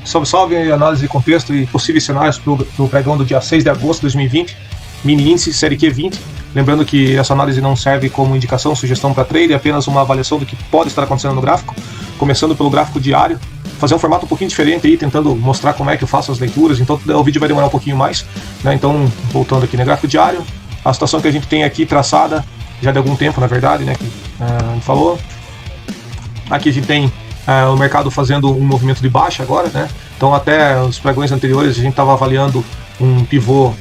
Salve, salve, análise de contexto e possíveis cenários para o pregão do dia 6 de agosto de 2020, mini índice série Q20. Lembrando que essa análise não serve como indicação, sugestão para trade, é apenas uma avaliação do que pode estar acontecendo no gráfico, começando pelo gráfico diário. Fazer um formato um pouquinho diferente aí, tentando mostrar como é que eu faço as leituras, então o vídeo vai demorar um pouquinho mais, né? Então, voltando aqui no gráfico diário, a situação que a gente tem aqui traçada, já de algum tempo na verdade, né, que a gente falou. Aqui a gente tem o mercado fazendo um movimento de baixa agora, né? Então até os pregões anteriores a gente estava avaliando um pivô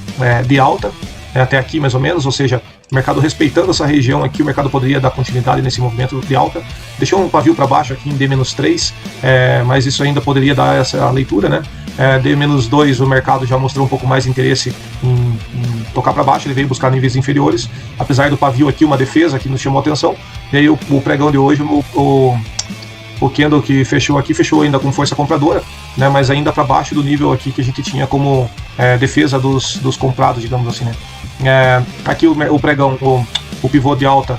de alta, até aqui mais ou menos, ou seja, o mercado respeitando essa região aqui, o mercado poderia dar continuidade nesse movimento de alta. Deixou um pavio para baixo aqui em D-3, mas isso ainda poderia dar essa leitura, né? D-2 o mercado já mostrou um pouco mais de interesse em tocar para baixo, ele veio buscar níveis inferiores, apesar do pavio aqui, uma defesa que nos chamou a atenção. E aí o pregão de hoje, o candle que fechou aqui, fechou ainda com força compradora, né, mas ainda para baixo do nível aqui que a gente tinha como defesa dos comprados, digamos assim, né. Aqui o pregão, o pivô de alta,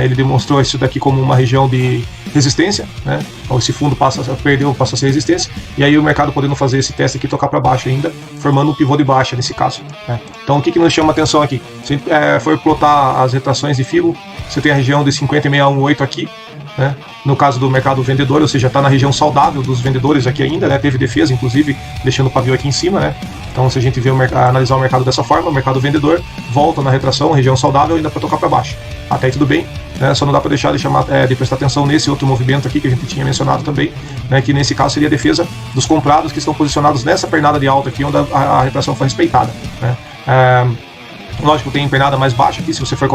ele demonstrou isso daqui como uma região de resistência, né, então esse fundo passa a ser resistência, e aí o mercado podendo fazer esse teste aqui, tocar para baixo ainda, formando um pivô de baixa nesse caso, né. Então o que nos chama a atenção aqui? Se for plotar as retrações de Fibo, você tem a região de 50,618 aqui, né? No caso do mercado vendedor, ou seja, está na região saudável dos vendedores aqui ainda, né? Teve defesa, inclusive, deixando o pavio aqui em cima, né? Então, se a gente analisar o mercado dessa forma, o mercado vendedor volta na retração, região saudável, ainda para tocar para baixo. Até aí tudo bem, né? Só não dá para deixar de prestar atenção nesse outro movimento aqui que a gente tinha mencionado também, né? Que nesse caso seria a defesa dos comprados que estão posicionados nessa pernada de alta aqui, onde a retração foi respeitada, né? Lógico, tem pernada mais baixa aqui, se você for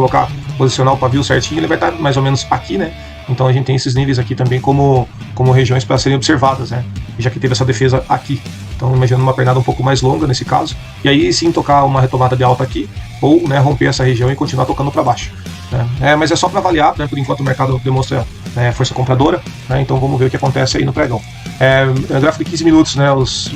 posicionar o pavio certinho, ele vai estar mais ou menos aqui, né? Então a gente tem esses níveis aqui também como regiões para serem observadas, né? Já que teve essa defesa aqui. Então imaginando uma pernada um pouco mais longa nesse caso, e aí sim tocar uma retomada de alta aqui, ou, né, romper essa região e continuar tocando para baixo, né? Mas é só para avaliar, né? Por enquanto o mercado demonstra força compradora, né? Então vamos ver o que acontece aí no pregão. Gráfico de 15 minutos, né?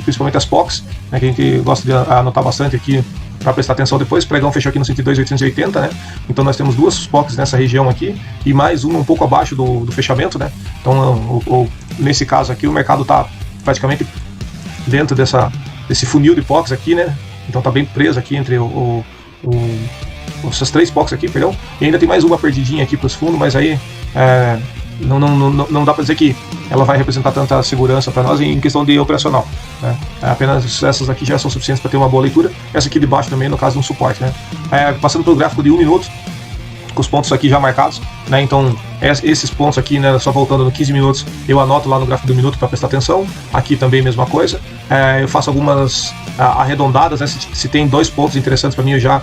Principalmente as POCs, né? Que a gente gosta de anotar bastante aqui para prestar atenção depois. O pregão fechou aqui no 102,880, né? Então nós temos duas POCs nessa região aqui e mais uma um pouco abaixo do fechamento, né? Então nesse caso aqui o mercado está praticamente dentro desse funil de POCs aqui, né? Então está bem preso aqui entre essas três POCs aqui, perdão. E ainda tem mais uma perdidinha aqui para os fundos, mas aí não dá para dizer que ela vai representar tanta segurança para nós em questão de operacional, né? Apenas essas aqui já são suficientes para ter uma boa leitura. Essa aqui de baixo também, no caso de um suporte, né? Passando pelo gráfico de 1 minuto, com os pontos aqui já marcados, né? Então esses pontos aqui, né, só voltando no 15 minutos, eu anoto lá no gráfico do minuto para prestar atenção. Aqui também mesma coisa. Eu faço algumas arredondadas, né? Se tem dois pontos interessantes para mim, eu já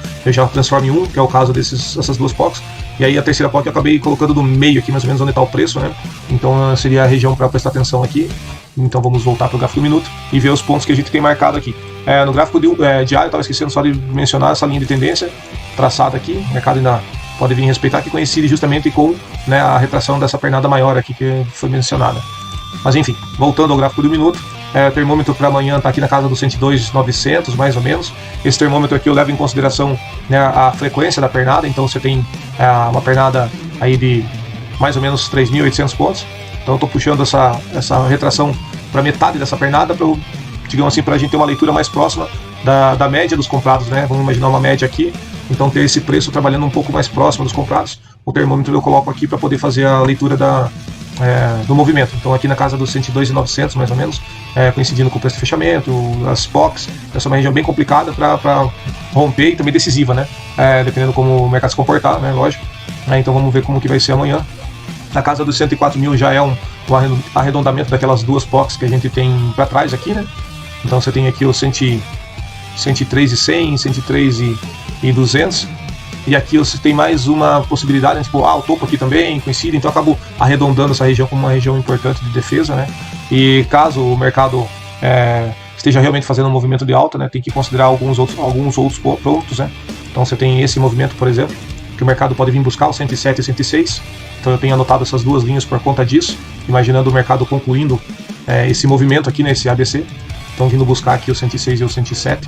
transformo em um, que é o caso dessas duas POCs. E aí a terceira POC eu acabei colocando no meio aqui, mais ou menos onde está o preço, né? Então seria a região para prestar atenção aqui. Então vamos voltar para o gráfico do minuto e ver os pontos que a gente tem marcado aqui. No gráfico diário, eu estava esquecendo só de mencionar essa linha de tendência traçada aqui. O mercado ainda pode vir respeitar, que coincide justamente com, né, a retração dessa pernada maior aqui que foi mencionada. Mas enfim, voltando ao gráfico do minuto, termômetro para amanhã está aqui na casa dos 102,900 mais ou menos. Esse termômetro aqui eu levo em consideração, né, a frequência da pernada. Então você tem uma pernada aí de mais ou menos 3.800 pontos. Então eu estou puxando essa retração para metade dessa pernada, digamos assim, para a gente ter uma leitura mais próxima da média dos comprados, né? Vamos imaginar uma média aqui, então ter esse preço trabalhando um pouco mais próximo dos comprados. O termômetro eu coloco aqui para poder fazer a leitura do movimento. Então aqui na casa dos 102,900 mais ou menos, coincidindo com o preço de fechamento, as POCs. Essa é uma região bem complicada para romper e também decisiva, né? Dependendo como o mercado se comportar, né? Lógico. Então vamos ver como que vai ser amanhã. Na casa dos 104 mil já é um arredondamento daquelas duas POCs que a gente tem para trás aqui, né? Então você tem aqui o 103,100, 103,200. E aqui você tem mais uma possibilidade, tipo, o topo aqui também coincide, então eu acabo arredondando essa região como uma região importante de defesa, né? E caso o mercado esteja realmente fazendo um movimento de alta, né, tem que considerar alguns outros pontos, né? Então você tem esse movimento, por exemplo, que o mercado pode vir buscar o 107 e 106. Então eu tenho anotado essas duas linhas por conta disso, imaginando o mercado concluindo esse movimento aqui nesse ABC. Então vindo buscar aqui o 106 e o 107.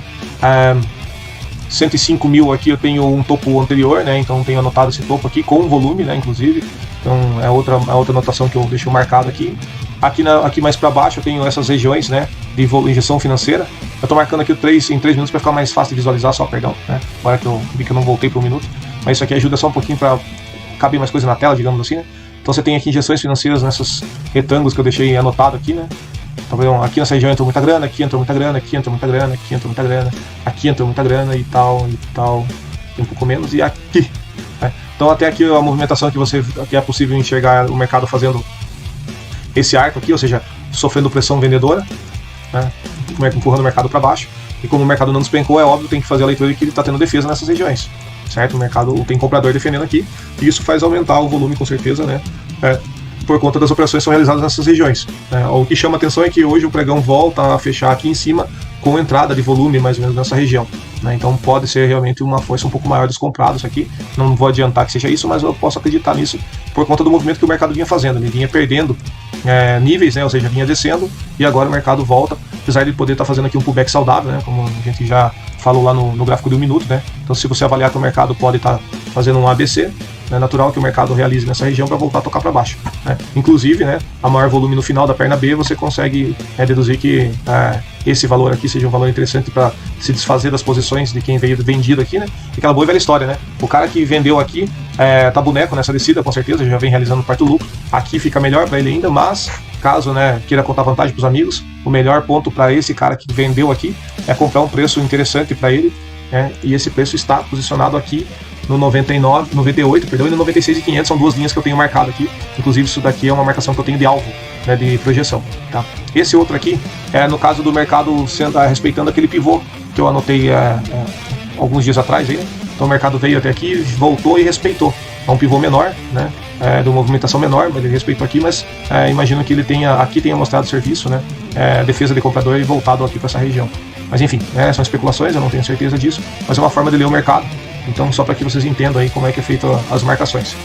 105 mil aqui eu tenho um topo anterior, né? Então tenho anotado esse topo aqui com volume, né? Inclusive. Então é outra anotação que eu deixo marcado aqui. Aqui mais para baixo eu tenho essas regiões, né, de injeção financeira. Eu estou marcando aqui em 3 minutos para ficar mais fácil de visualizar, só perdão, né? Agora que eu vi que eu não voltei para um minuto, mas isso aqui ajuda só um pouquinho para caber mais coisa na tela, digamos assim, né? Então você tem aqui injeções financeiras nesses retângulos que eu deixei anotado aqui, né? Então, aqui nessa região entrou muita grana, aqui entrou muita grana, aqui entrou muita grana, aqui entrou muita grana, aqui entrou muita grana e tal, um pouco menos, e aqui, né? Então até aqui a movimentação que é possível enxergar o mercado fazendo esse arco aqui, ou seja, sofrendo pressão vendedora, né, empurrando o mercado para baixo. E como o mercado não despencou, é óbvio, tem que fazer a leitura de que ele está tendo defesa nessas regiões, certo? O mercado tem comprador defendendo aqui, e isso faz aumentar o volume com certeza, né, por conta das operações que são realizadas nessas regiões. O que chama atenção é que hoje o pregão volta a fechar aqui em cima com entrada de volume mais ou menos nessa região, né? Então pode ser realmente uma força um pouco maior dos comprados aqui. Não vou adiantar que seja isso, mas eu posso acreditar nisso por conta do movimento que o mercado vinha fazendo. Ele vinha perdendo níveis, né? Ou seja, vinha descendo, e agora o mercado volta, apesar de poder estar fazendo aqui um pullback saudável, né? Como a gente já falou lá no gráfico de 1 minuto, né? Então se você avaliar que o mercado pode estar fazendo um ABC, é natural que o mercado realize nessa região para voltar a tocar para baixo, né? Inclusive, né, a maior volume no final da perna B, você consegue deduzir que esse valor aqui seja um valor interessante para se desfazer das posições de quem veio vendido aqui, né? E aquela boa e velha história, né? O cara que vendeu aqui tá boneco nessa descida, com certeza, já vem realizando parte do lucro. Aqui fica melhor para ele ainda, mas caso, né, queira contar vantagem para os amigos, o melhor ponto para esse cara que vendeu aqui é comprar um preço interessante para ele, né? E esse preço está posicionado aqui no 98, perdão, e no 96.500, são duas linhas que eu tenho marcado aqui. Inclusive isso daqui é uma marcação que eu tenho de alvo, né, de projeção, tá? Esse outro aqui é no caso do mercado respeitando aquele pivô que eu anotei alguns dias atrás aí, né? Então o mercado veio até aqui, voltou e respeitou. É um pivô menor, né, de uma movimentação menor, mas ele respeitou aqui, mas imagino que ele tenha mostrado serviço, né, defesa de comprador e voltado aqui para essa região. Mas enfim, são especulações, eu não tenho certeza disso, mas é uma forma de ler o mercado. Então, só para que vocês entendam aí como é que é feito as marcações.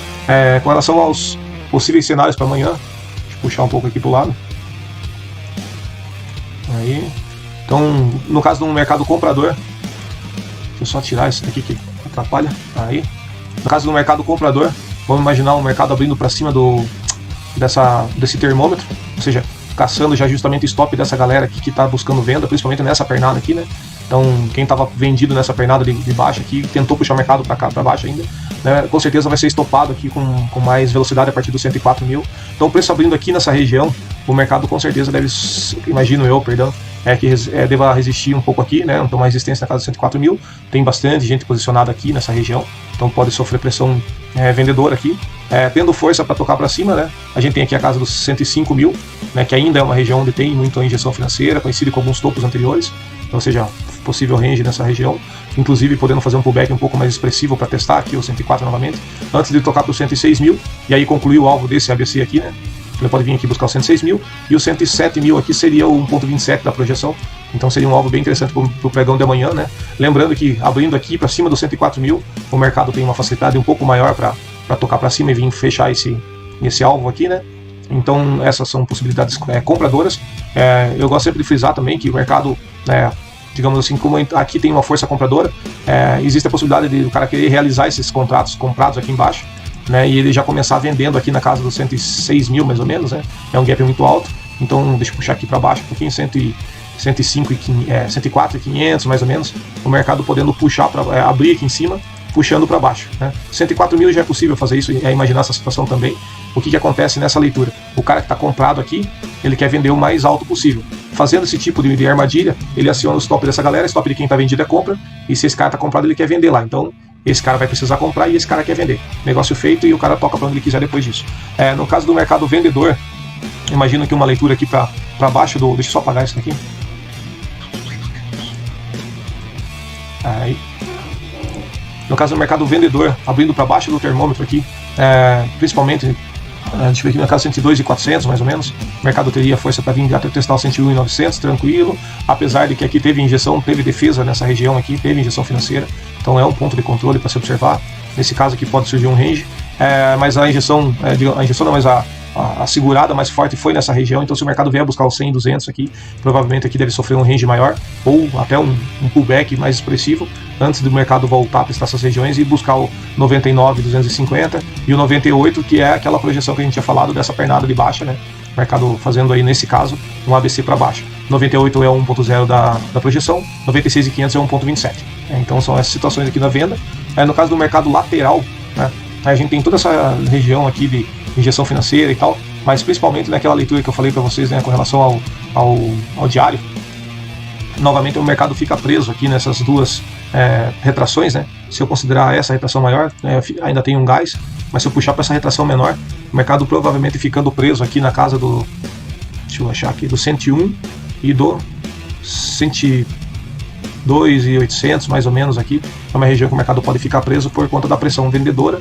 Com relação aos possíveis cenários para amanhã, deixa eu puxar um pouco aqui para o lado. Aí. Então, no caso do mercado comprador, deixa eu só tirar isso daqui que atrapalha. Aí. No caso do mercado comprador, vamos imaginar um mercado abrindo para cima desse termômetro, ou seja, caçando já justamente o stop dessa galera aqui que está buscando venda, principalmente nessa pernada aqui, né? Então, quem estava vendido nessa pernada de baixo aqui, tentou puxar o mercado para cá, para baixo ainda, né? Com certeza vai ser estopado aqui com mais velocidade a partir dos 104 mil. Então, o preço abrindo aqui nessa região, o mercado com certeza deve, imagino eu, perdão, que deva resistir um pouco aqui, né? Então, uma resistência na casa dos 104 mil. Tem bastante gente posicionada aqui nessa região, então pode sofrer pressão vendedora aqui. Tendo força para tocar para cima, né? A gente tem aqui a casa dos 105 mil, né? Que ainda é uma região onde tem muita injeção financeira, conhecida com alguns topos anteriores, ou seja, possível range nessa região, inclusive podendo fazer um pullback um pouco mais expressivo para testar aqui o 104 novamente, antes de tocar para os 106 mil, e aí concluir o alvo desse ABC aqui, né? Ele pode vir aqui buscar os 106 mil, e os 107 mil aqui seria o 1.27 da projeção, então seria um alvo bem interessante para o pregão de amanhã, né? Lembrando que abrindo aqui para cima dos 104 mil, o mercado tem uma facilidade um pouco maior para tocar para cima e vir fechar esse alvo aqui, né? Então essas são possibilidades compradoras. Eu gosto sempre de frisar também que o mercado, digamos assim, como aqui tem uma força compradora, existe a possibilidade de o cara querer realizar esses contratos comprados aqui embaixo, né, e ele já começar vendendo aqui na casa dos 106 mil mais ou menos, né? É um gap muito alto, então deixa eu puxar aqui para baixo um pouquinho, 104.500 mais ou menos, o mercado podendo puxar para abrir aqui em cima, puxando para baixo, né? 104 mil já é possível fazer isso, imaginar essa situação também. O que acontece nessa leitura? O cara que está comprado aqui, ele quer vender o mais alto possível. Fazendo esse tipo de armadilha, ele aciona o stop dessa galera, stop de quem está vendido é compra, e se esse cara está comprado, ele quer vender lá. Então, esse cara vai precisar comprar e esse cara quer vender. Negócio feito e o cara toca para onde ele quiser depois disso. No caso do mercado vendedor, imagino que uma leitura aqui para baixo do... Deixa eu só apagar isso daqui. Aí. No caso do mercado vendedor, abrindo para baixo do termômetro aqui, principalmente, deixa eu ver aqui na casa 102.400 mais ou menos, o mercado teria força para vir até testar o 101.900, tranquilo, apesar de que aqui teve injeção, teve defesa nessa região aqui, teve injeção financeira, então é um ponto de controle para se observar. Nesse caso aqui pode surgir um range, mas a a segurada mais forte foi nessa região, então se o mercado vier buscar os 100 e 200 aqui, provavelmente aqui deve sofrer um range maior, ou até um pullback mais expressivo, antes do mercado voltar a testar essas regiões e buscar o 99, 250 e o 98, que é aquela projeção que a gente tinha falado dessa pernada de baixa, né? O mercado fazendo aí, nesse caso, um ABC para baixo. 98 é o 1.0 da projeção, 96.500 é 1.27. Então são essas situações aqui na venda. No caso do mercado lateral, né, a gente tem toda essa região aqui de injeção financeira e tal, mas principalmente naquela leitura que eu falei para vocês, né, com relação ao diário. Novamente o mercado fica preso aqui nessas duas retrações, né? Se eu considerar essa retração maior, ainda tem um gás, mas se eu puxar para essa retração menor, o mercado provavelmente ficando preso aqui na casa do, deixa eu achar aqui, do 101 e do 102.800 mais ou menos aqui, é uma região que o mercado pode ficar preso por conta da pressão vendedora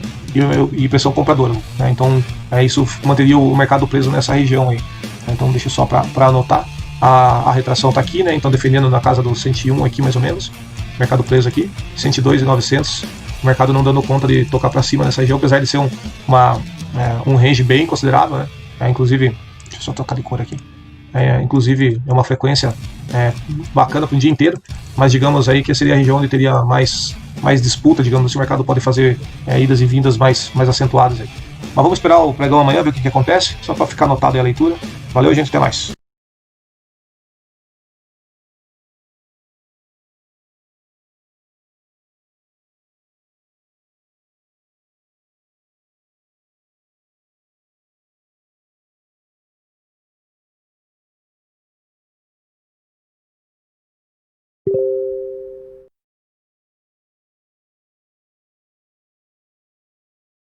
e pressão compradora, né? Então isso manteria o mercado preso nessa região aí. Então deixa só para anotar. A retração está aqui, né? Então defendendo na casa do 101 aqui mais ou menos, mercado preso aqui, 102.900, o mercado não dando conta de tocar para cima nessa região, apesar de ser um range bem considerável, né? Inclusive, deixa eu só trocar de cor aqui. Inclusive é uma frequência bacana para o dia inteiro, mas digamos aí que seria a região onde teria mais disputa, digamos assim, o mercado pode fazer idas e vindas mais acentuadas aí. Mas vamos esperar o pregão amanhã, ver o que acontece, só para ficar anotado aí a leitura. Valeu, gente, até mais.